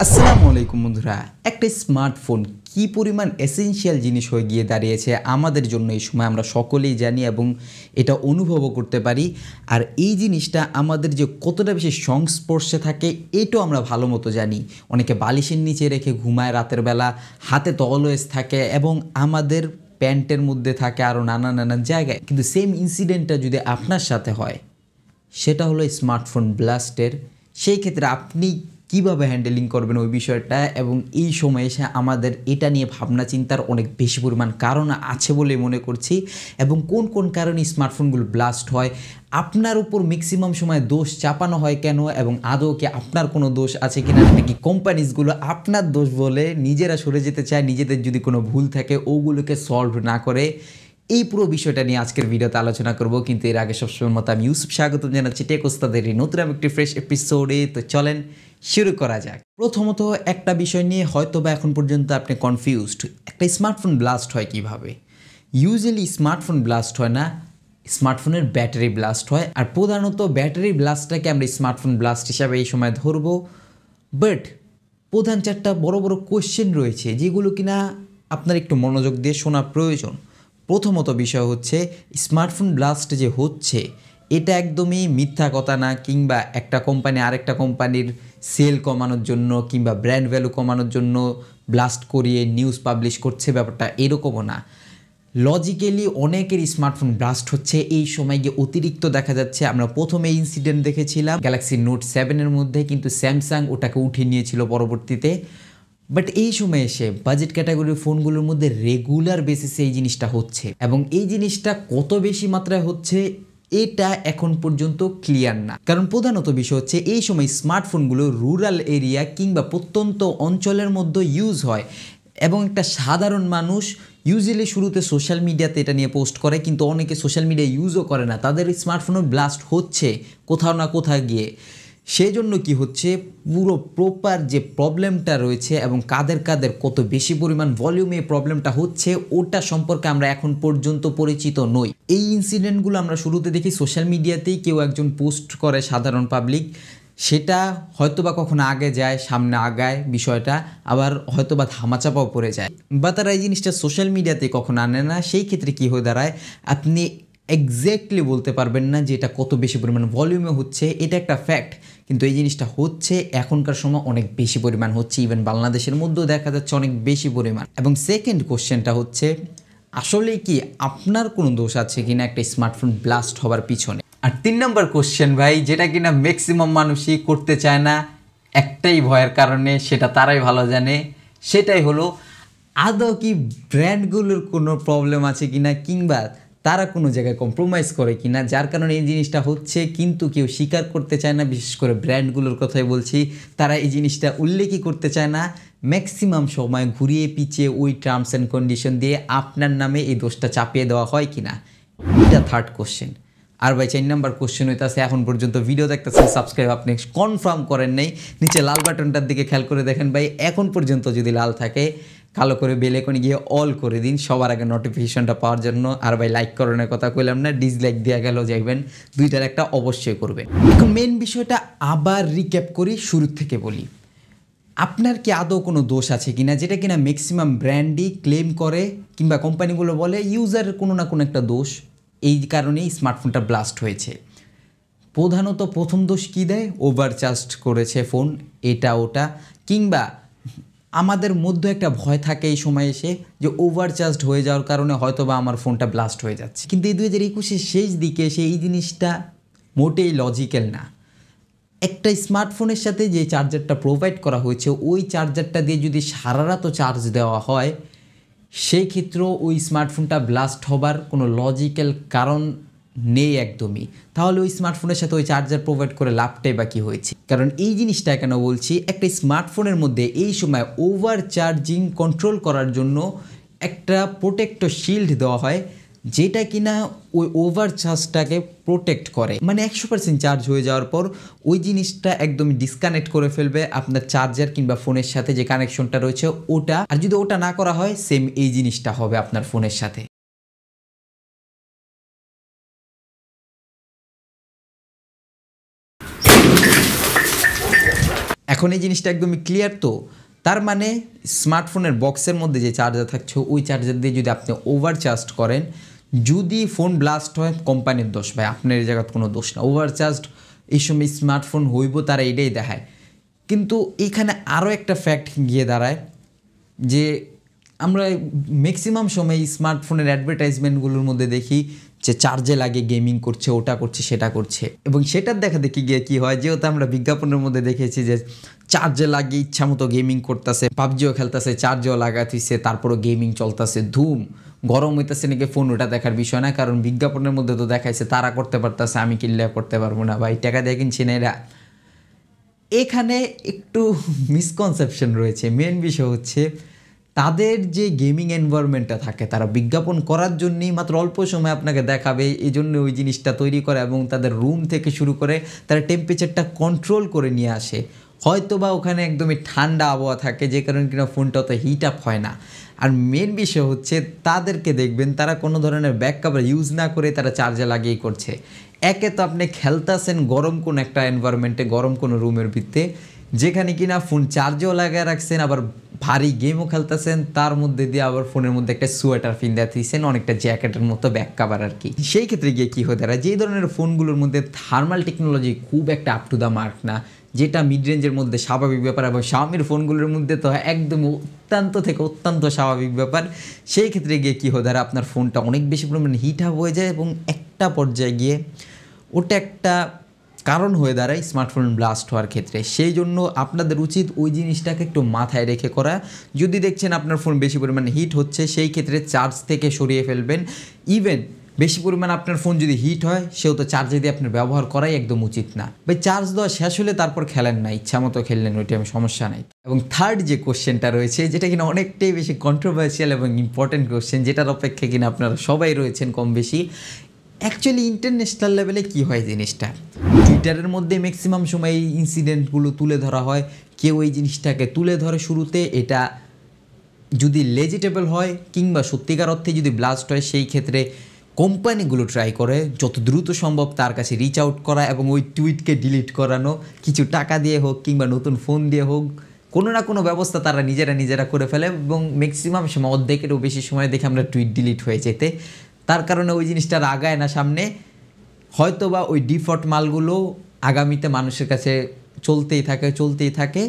আসসালামু আলাইকুম বন্ধুরা। একটা স্মার্টফোন কি পরিমাণ এসেনশিয়াল জিনিস হয়ে গিয়ে দাঁড়িয়েছে আমাদের জন্য এই সময় আমরা সকলেই জানি এবং এটা অনুভবও করতে পারি। আর এই জিনিসটা আমাদের যে কতটা বেশি সংস্পর্শে থাকে এটাও আমরা ভালো মতো জানি। অনেকে বালিশের নিচে রেখে ঘুমায় রাতের বেলা, হাতে তো অলওয়েজ থাকে এবং আমাদের প্যান্টের মধ্যে থাকে আরও নানান জায়গায়। কিন্তু সেম ইনসিডেন্টটা যদি আপনার সাথে হয়, সেটা হলো স্মার্টফোন ব্লাস্টের। সেই ক্ষেত্রে আপনি কিভাবে হ্যান্ডেলিং করবেন ওই বিষয়টা, এবং এই সময়ে এসে আমাদের এটা নিয়ে ভাবনা চিন্তার অনেক বেশি পরিমাণ কারণ আছে বলে মনে করছি। এবং কোন কোন কারণে স্মার্টফোনগুলো ব্লাস্ট হয়, আপনার উপর ম্যাক্সিমাম সময় দোষ চাপানো হয় কেন, এবং আদৌ কি আপনার কোনো দোষ আছে কিনা, নাকি কোম্পানিজগুলো আপনার দোষ বলে নিজেরা সরে যেতে চায়, নিজেদের যদি কোনো ভুল থাকে ওগুলোকে সলভ না করে। এই পুরো বিষয়টা নিয়ে আজকের ভিডিওতে আলোচনা করব। কিন্তু এর আগে সবসময় মতো আমি ইউসুফ স্বাগত জানাচ্ছি টেক ওস্তাদের নতুন একটি ফ্রেশ এপিসোডে। তো চলেন শুরু করা যাক। প্রথমত একটা বিষয় নিয়ে হয়তো বা এখন পর্যন্ত আপনি কনফিউজড, একটা স্মার্টফোন ব্লাস্ট হয় কিভাবে। ইউজুয়ালি স্মার্টফোন ব্লাস্ট হয় না, স্মার্টফোনের ব্যাটারি ব্লাস্ট হয়। আর প্রধানত ব্যাটারি ব্লাস্টটাকে আমরা স্মার্টফোন ব্লাস্ট হিসাবে এই সময় ধরবো। বাট প্রধান চারটা বড় বড় কোশ্চেন রয়েছে যেগুলো কিনা আপনার একটু মনোযোগ দিয়ে শোনা প্রয়োজন। প্রথমত বিষয় হচ্ছে, স্মার্টফোন ব্লাস্ট যে হচ্ছে এটা একদমই মিথ্যা কথা না, কিংবা একটা কোম্পানি আরেকটা কোম্পানির সেল কমানোর জন্য কিংবা ব্র্যান্ড ভ্যালু কমানোর জন্য ব্লাস্ট করিয়ে নিউজ পাবলিশ করছে, ব্যাপারটা এরকমও না। লজিক্যালি অনেকের স্মার্টফোন ব্লাস্ট হচ্ছে এই সময় গিয়ে অতিরিক্ত দেখা যাচ্ছে। আমরা প্রথমে ইনসিডেন্ট দেখেছিলাম গ্যালাক্সি নোট 7-এর মধ্যে, কিন্তু স্যামসাং ওটাকে উঠিয়ে নিয়েছিল পরবর্তীতে। বাট এই সময় এসে বাজেট ক্যাটাগরির ফোনগুলোর মধ্যে রেগুলার বেসিসে এই জিনিসটা হচ্ছে, এবং এই জিনিসটা কত বেশি মাত্রায় হচ্ছে এটা এখন পর্যন্ত ক্লিয়ার না। কারণ প্রধানত বিষয় হচ্ছে এই সময় স্মার্টফোনগুলো রুরাল এরিয়া কিংবা প্রত্যন্ত অঞ্চলের মধ্যে ইউজ হয়, এবং একটা সাধারণ মানুষ ইউজুয়ালি শুরুতে সোশ্যাল মিডিয়াতে এটা নিয়ে পোস্ট করে, কিন্তু অনেকে সোশ্যাল মিডিয়া ইউজও করে না, তাদের স্মার্টফোনও ব্লাস্ট হচ্ছে কোথাও না কোথাও গিয়ে। সেই জন্য কি হচ্ছে, পুরো প্রপার যে প্রবলেমটা রয়েছে এবং কাদের কত বেশি পরিমাণ ভলিউমে এই প্রবলেমটা হচ্ছে ওটা সম্পর্কে আমরা এখন পর্যন্ত পরিচিত নই। এই ইনসিডেন্টগুলো আমরা শুরুতে দেখি সোশ্যাল মিডিয়াতেই কেউ একজন পোস্ট করে, সাধারণ পাবলিক, সেটা হয়তোবা কখনো আগে যায়, সামনে আগায় বিষয়টা, আবার হয়তোবা ধামাচাপাও পড়ে যায়, বা তারা এই জিনিসটা সোশ্যাল মিডিয়াতে কখনো আনে না। সেই ক্ষেত্রে কী হয়ে দাঁড়ায়, আপনি এক্স্যাক্টলি বলতে পারবেন না যে এটা কত বেশি পরিমাণ ভলিউমে হচ্ছে। এটা একটা ফ্যাক্ট, কিন্তু এই জিনিসটা হচ্ছে এখনকার সময় অনেক বেশি পরিমাণ হচ্ছে, ইভেন বাংলাদেশের মধ্যেও দেখা যাচ্ছে অনেক বেশি পরিমাণ। এবং সেকেন্ড কোশ্চেনটা হচ্ছে, আসলে কি আপনার কোনো দোষ আছে কিনা একটা স্মার্টফোন ব্লাস্ট হবার পিছনে। আর 3 নম্বর কোশ্চেন ভাই, যেটা কিনা ম্যাক্সিমাম মানুষই করতে চায় না একটাই ভয়ের কারণে, সেটা তারাই ভালো জানে, সেটাই হলো আদৌ কি ব্র্যান্ডগুলোর কোনো প্রবলেম আছে কিনা, কিংবা তারা কোনো জায়গায় কম্প্রোমাইজ করে কিনা, যার কারণে এই জিনিসটা হচ্ছে। কিন্তু কেউ স্বীকার করতে চায় না, বিশেষ করে ব্র্যান্ডগুলোর কথাই বলছি, তারা এই জিনিসটা উল্লেখই করতে চায় না। ম্যাক্সিমাম সময় ঘুরিয়ে পিছিয়ে ওই টার্মস অ্যান্ড কন্ডিশন দিয়ে আপনার নামে এই দোষটা চাপিয়ে দেওয়া হয় কিনা, এটা থার্ড কোশ্চেন। আর ভাই 4 নম্বর কোশ্চেন হইতেছে, এখন পর্যন্ত ভিডিও দেখতেছেন, সাবস্ক্রাইব আপনি কনফার্ম করেন নাই, নিচে লাল বাটনটার দিকে খেয়াল করে দেখেন ভাই, এখন পর্যন্ত যদি লাল থাকে কালো করে বেল আইকনে গিয়ে অল করে দিন সবার আগে নোটিফিকেশনটা পাওয়ার জন্য। আর ভাই লাইক করানোর কথা কইলাম না, ডিসলাইক দেওয়া গেল যাইবেন, দুইটার একটা অবশ্যই করবেন। এখন মেন বিষয়টা আবার রিক্যাপ করি, শুরু থেকে বলি, আপনার কি আদৌ কোনো দোষ আছে কিনা, যেটা কিনা ম্যাক্সিমাম ব্র্যান্ডই ক্লেম করে কিংবা কোম্পানিগুলো বলে ইউজারের কোনো না কোনো একটা দোষ, এই কারণেই স্মার্টফোনটা ব্লাস্ট হয়েছে। প্রধানত প্রথম দোষ কী দেয়, ওভারচার্জ করেছে ফোন, এটা ওটা, কিংবা আমাদের মধ্যে একটা ভয় থাকে এই সময় এসে যে ওভারচার্জড হয়ে যাওয়ার কারণে হয়তো বা আমার ফোনটা ব্লাস্ট হয়ে যাচ্ছে। কিন্তু এই 2021-এর শেষ দিকে এসে এই জিনিসটা মোটেই লজিক্যাল না। একটা স্মার্টফোনের সাথে যে চার্জারটা প্রোভাইড করা হয়েছে ওই চার্জারটা দিয়ে যদি সারা রাতও চার্জ দেওয়া হয়, সেই ক্ষেত্রেও ওই স্মার্টফোনটা ব্লাস্ট হবার কোনো লজিক্যাল কারণ নেই একদমই। তাহলে ওই স্মার্টফোনের সাথে ওই চার্জার প্রোভাইড করে লাভটাই বা কী হয়েছে। কারণ এই জিনিসটা কেন বলছি, একটা স্মার্টফোনের মধ্যে এই সময় ওভার চার্জিং কন্ট্রোল করার জন্য একটা প্রোটেক্টর শিল্ড দেওয়া হয়, যেটা কিনা ওই ওভার চার্জটাকে প্রোটেক্ট করে। মানে 100% চার্জ হয়ে যাওয়ার পর ওই জিনিসটা একদমই ডিসকানেক্ট করে ফেলবে আপনার চার্জার কিংবা ফোনের সাথে যে কানেকশনটা রয়েছে ওটা। আর যদি ওটা না করা হয়, সেম এই জিনিসটা হবে আপনার ফোনের সাথে। এখন এই জিনিসটা একদমই ক্লিয়ার তো। তার মানে স্মার্টফোনের বক্সের মধ্যে যে চার্জার থাকছে ওই চার্জার দিয়ে যদি আপনি ওভারচার্জ করেন, যদি ফোন ব্লাস্ট হয় কোম্পানির দোষ ভাই, আপনার এই জায়গার কোনো দোষ না। ওভারচার্জড এই সময় স্মার্টফোন হইব তারা এটাই দেখায়। কিন্তু এখানে আরও একটা ফ্যাক্ট গিয়ে দাঁড়ায় যে আমরা ম্যাক্সিমাম সময় স্মার্টফোনের অ্যাডভার্টাইজমেন্টগুলোর মধ্যে দেখি যে চার্জে লাগে গেমিং করছে, ওটা করছে, সেটা করছে, এবং সেটার দেখা দেখি গিয়ে কী হয়, যেহেতু আমরা বিজ্ঞাপনের মধ্যে দেখেছি যে চার্জে লাগিয়ে ইচ্ছা মতো গেমিং করতেছে, পাবজিও খেলতেছে, চার্জেও লাগাতেছে, তারপরও গেমিং চলতেছে, ধুম গরম হইতেছে নাকি ফোন, ওটা দেখার বিষয় না, কারণ বিজ্ঞাপনের মধ্যে তো দেখাইছে তারা করতে পারতেছে, আমি কিনলে করতে পারবো না ভাই, টাকা দিয়ে কিনছি না এরা। এখানে একটু মিসকনসেপশন রয়েছে। মেন বিষয় হচ্ছে তাদের যে গেমিং এনভায়রনমেন্টটা থাকে তারা বিজ্ঞাপন করার জন্যই মাত্র অল্প সময় আপনাকে দেখাবে, এই জন্য ওই জিনিসটা তৈরি করে, এবং তাদের রুম থেকে শুরু করে তারা টেম্পারেচারটা কন্ট্রোল করে নিয়ে আসে। হয়তো বা ওখানে একদমই ঠান্ডা আবহাওয়া থাকে যে কারণে কিনা ফোনটা অত হিট আপ হয় না। আর মেন বিষয় হচ্ছে তাদেরকে দেখবেন তারা কোনো ধরনের ব্যাক কভার ইউজ না করে তারা চার্জে লাগিয়েই করছে। একে তো আপনি খেলতেছেন গরম কোনো একটা এনভায়রনমেন্টে, গরম কোনো রুমের ভিত্তে, যেখানে কিনা ফোন চার্জেও লাগায় রাখছেন, আবার ভারী গেমও খেলতেছেন, তার মধ্যে দিয়ে আবার ফোনের মধ্যে একটা সোয়েটার ফিন্দা দিয়েছেন, অনেকটা জ্যাকেটের মতো ব্যাক কাভার আর কি। সেই ক্ষেত্রে গিয়ে কী হতে পারে, যেই ধরনের ফোনগুলোর মধ্যে থার্মাল টেকনোলজি খুব একটা আপ টু দ্য মার্ক না, যেটা মিড রেঞ্জের মধ্যে স্বাভাবিক ব্যাপার, এবং শাওমির ফোনগুলোর মধ্যে তো একদম অত্যন্ত থেকে অত্যন্ত স্বাভাবিক ব্যাপার, সেই ক্ষেত্রে গিয়ে কী হতে পারে, আপনার ফোনটা অনেক বেশি পরিমাণে হিট আপ হয়ে যায়, এবং একটা পর্যায়ে গিয়ে ওটা একটা কারণ হয়ে দাঁড়ায় স্মার্টফোন ব্লাস্ট হওয়ার ক্ষেত্রে। সেই জন্য আপনাদের উচিত ওই জিনিসটাকে একটু মাথায় রেখে করা। যদি দেখছেন আপনার ফোন বেশি পরিমাণে হিট হচ্ছে, সেই ক্ষেত্রে চার্জ থেকে সরিয়ে ফেলবেন। ইভেন বেশি পরিমাণ আপনার ফোন যদি হিট হয়, সেও তো চার্জে দিয়ে আপনার ব্যবহার করাই একদম উচিত না ভাই। চার্জ দেওয়া শেষ হলে তারপর খেলেন না, ইচ্ছা মতো খেললেন, ওইটা আমি সমস্যা নাই। এবং থার্ড যে কোশ্চেনটা রয়েছে, যেটা কিনা অনেকটাই বেশি কন্ট্রোভার্সিয়াল এবং ইম্পর্টেন্ট কোশ্চেন, যেটার অপেক্ষা কিনা আপনারা সবাই রয়েছেন কম বেশি। অ্যাকচুয়ালি ইন্টারন্যাশনাল লেভেলে কী হয় জিনিসটা, টুইটারের মধ্যে ম্যাক্সিমাম সময় এই ইনসিডেন্টগুলো তুলে ধরা হয়। কেউ এই জিনিসটাকে তুলে ধরে শুরুতে, এটা যদি লেজিটেবল হয় কিংবা সত্যিকার অর্থে যদি ব্লাস্ট হয়, সেই ক্ষেত্রে কোম্পানিগুলো ট্রাই করে যত দ্রুত সম্ভব তার কাছে রিচ আউট করা এবং ওই টুইটকে ডিলিট করানো, কিছু টাকা দিয়ে হোক কিংবা নতুন ফোন দিয়ে হোক, কোনো না কোনো ব্যবস্থা তারা নিজেরা করে ফেলে, এবং ম্যাক্সিমাম সময় অর্ধেকেরও বেশি সময় দেখে আমরা টুইট ডিলিট হয়ে যেতে, তার কারণে ওই জিনিসটা আর আগায় না সামনে। হয়তো বা ওই ডিফল্ট মালগুলো আগামীতে মানুষের কাছে চলতেই থাকে,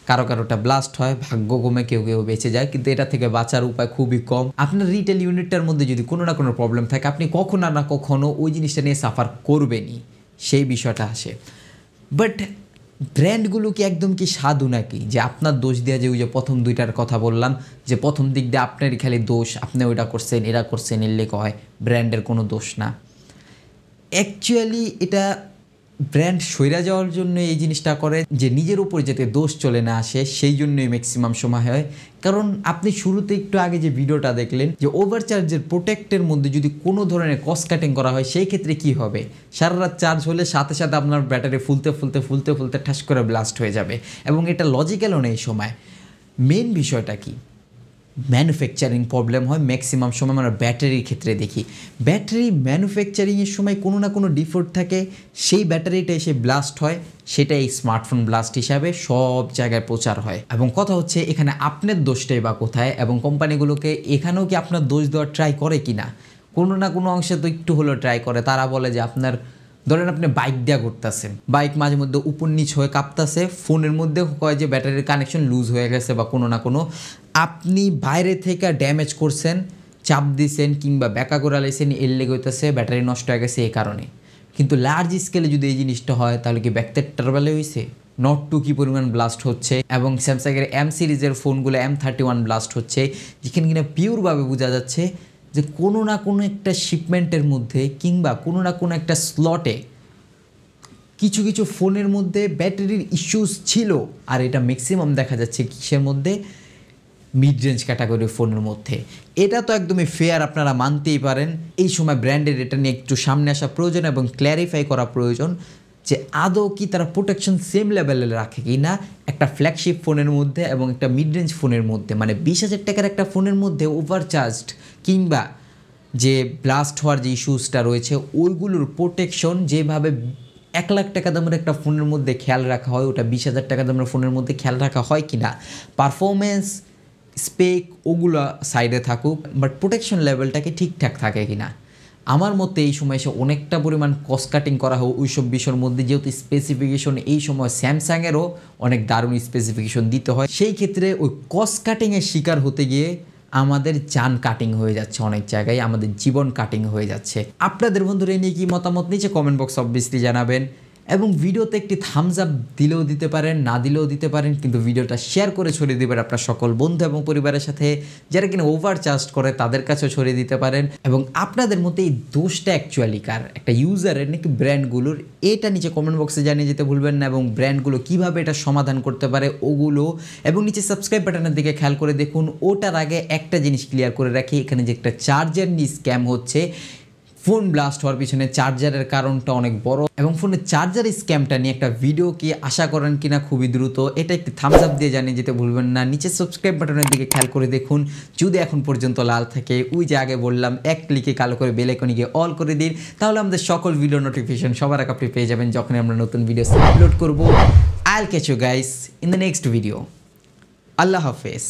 কারোটা ব্লাস্ট হয়, ভাগ্য কমে কেউ বেঁচে যায়, কিন্তু এটা থেকে বাঁচার উপায় খুবই কম। আপনার রিটেল ইউনিটটার মধ্যে যদি কোনো না কোনো প্রবলেম থাকে, আপনি কখনো না কখনো ওই জিনিসটা নিয়ে সাফার করবেনই, সেই বিষয়টা আসে। বাট ব্র্যান্ডগুলো কি একদম কি সাধু নাকি, যে আপনার দোষ দেওয়া, যে ওই যে প্রথম দুইটার কথা বললাম, যে প্রথম দিক দিয়ে আপনারই খালি দোষ, আপনি ওইটা করছেন, এরা করছেন, এলে কয় ব্র্যান্ডের কোনো দোষ না। অ্যাকচুয়ালি এটা ব্র্যান্ড সইরা যাওয়ার জন্য এই জিনিসটা করে, যে নিজের উপর যাতে দোষ চলে না আসে, সেই জন্যই ম্যাক্সিমাম সময় হয়। কারণ আপনি শুরুতে একটু আগে যে ভিডিওটা দেখলেন, যে ওভারচার্জের প্রোটেক্টের মধ্যে যদি কোনো ধরনের কস্ট কাটিং করা হয়, সেই ক্ষেত্রে কি হবে, সারা রাত চার্জ হলে সাথে সাথে আপনার ব্যাটারি ফুলতে ঠাস করে ব্লাস্ট হয়ে যাবে, এবং এটা লজিক্যালও নেই সময়। মেন বিষয়টা কি, ম্যানুফ্যাকচারিং প্রবলেম হয় ম্যাক্সিমাম সময় আমরা ব্যাটারির ক্ষেত্রে দেখি। ব্যাটারি ম্যানুফ্যাকচারিংয়ের সময় কোনো না কোনো ডিফল্ট থাকে, সেই ব্যাটারিটা এসে ব্লাস্ট হয়, সেটাই স্মার্টফোন ব্লাস্ট হিসাবে সব জায়গায় প্রচার হয়। এবং কথা হচ্ছে এখানে আপনার দোষটাই বা কোথায়, এবং কোম্পানিগুলোকে এখানেও কি আপনার দোষ দেওয়ার ট্রাই করে কি না, কোনো না কোনো অংশে তো একটু হলেও ট্রাই করে। তারা বলে যে আপনার, ধরেন আপনি বাইক দেওয়া করতেছেন, বাইক মাঝে মধ্যে উপর নিচ হয়ে কাঁপতেছে, ফোনের মধ্যে কয় যে ব্যাটারির কানেকশন লুজ হয়ে গেছে বা কোনো না কোনো, আপনি বাইরে থেকে ড্যামেজ করছেন, চাপ দিয়েছেন কিংবা ব্যাকা করে লাইছেন, এর লেগে হইতেছে ব্যাটারি নষ্ট হয়ে গেছে এই কারণে। কিন্তু লার্জ স্কেলে যদি এই জিনিসটা হয়, তাহলে কি ব্যাকতের টার্বেলে হয়েছে, নট টু কী পরিমাণ ব্লাস্ট হচ্ছে, এবং স্যামসাংয়ের M সিরিজের ফোনগুলো M31 ব্লাস্ট হচ্ছে, যেখানে কিনা পিওরভাবে বোঝা যাচ্ছে যে কোনো না কোনো একটা শিপমেন্টের মধ্যে কিংবা কোনো না কোনো একটা স্লটে কিছু ফোনের মধ্যে ব্যাটারির ইস্যুস ছিল। আর এটা ম্যাক্সিমাম দেখা যাচ্ছে কিসের মধ্যে, মিড রেঞ্জ ক্যাটাগরির ফোনের মধ্যে। এটা তো একদমই ফেয়ার, আপনারা মানতেই পারেন। এই সময় ব্র্যান্ডের এটা নিয়ে একটু সামনে আসা প্রয়োজন এবং ক্ল্যারিফাই করা প্রয়োজন যে আদৌ কি তারা প্রোটেকশন সেম লেভেলে রাখে কি না একটা ফ্ল্যাগশিপ ফোনের মধ্যে এবং একটা মিড রেঞ্জ ফোনের মধ্যে। মানে 20,000 টাকার একটা ফোনের মধ্যে ওভারচার্জড কিংবা যে ব্লাস্ট হওয়ার যে ইস্যুসটা রয়েছে, ওইগুলোর প্রোটেকশন যেভাবে 1 লাখ টাকা দামের একটা ফোনের মধ্যে খেয়াল রাখা হয়, ওটা 20,000 টাকা দামের ফোনের মধ্যে খেয়াল রাখা হয় কি না। পারফরমেন্স, স্পেক ওগুলো সাইডে থাকুক, বাট প্রোটেকশন লেভেলটাকে ঠিকঠাক থাকে কি না। আমার মতে এই সময় এসে অনেকটা পরিমাণ কস্ট কাটিং করা হোক ওইসব বিষয়ের মধ্যে, যেহেতু স্পেসিফিকেশন এই সময় স্যামসাংয়েরও অনেক দারুণ স্পেসিফিকেশন দিতে হয়, সেই ক্ষেত্রে ওই কস্ট কাটিংয়ের শিকার হতে গিয়ে আমাদের জান কাটিং হয়ে যাচ্ছে, অনেক জায়গায় আমাদের জীবন কাটিং হয়ে যাচ্ছে। আপনাদের বন্ধুরা নিয়ে কি মতামত নিচে কমেন্ট বক্স অবভিয়াসলি জানাবেন, এবং ভিডিওতে একটি থামস আপ দিলেও দিতে পারেন, না দিলেও দিতে পারেন, কিন্তু ভিডিওটা শেয়ার করে ছড়িয়ে দেবেন আপনার সকল বন্ধু এবং পরিবারের সাথে, যারা কিনা ওভার চার্জ করে তাদের কাছেও ছড়িয়ে দিতে পারেন। এবং আপনাদের মধ্যে এই দোষটা অ্যাকচুয়ালি কার, একটা ইউজারের নাকি ব্র্যান্ডগুলোর, এটা নিচে কমেন্ট বক্সে জানিয়ে যেতে ভুলবেন না। এবং ব্র্যান্ডগুলো কীভাবে এটা সমাধান করতে পারে ওগুলো, এবং নিচে সাবস্ক্রাইব বাটনের দিকে খেয়াল করে দেখুন। ওটার আগে একটা জিনিস ক্লিয়ার করে রাখি, এখানে যে একটা চার্জার নিয়ে স্ক্যাম হচ্ছে, ফোন ব্লাস্ট হওয়ার পিছনে চার্জারের কারণটা অনেক বড়, এবং ফোনের চার্জার স্ক্যামটা নিয়ে একটা ভিডিও কি আশা করেন কিনা খুবই দ্রুত, এটা একটি থামস আপ দিয়ে জানিয়ে যেতে ভুলবেন না। নিচে সাবস্ক্রাইব বাটনের দিকে খেয়াল করে দেখুন, যদি এখন পর্যন্ত লাল থাকে, ওই যে আগে বললাম এক ক্লিকে কালো করে বেল আইকনে গিয়ে অল করে দিন, তাহলে আমাদের সকল ভিডিও নোটিফিকেশন সবার আগে আপনি পেয়ে যাবেন যখন আমরা নতুন ভিডিও আপলোড করব। I'll catch you guys in the next video. আল্লাহ হাফেজ।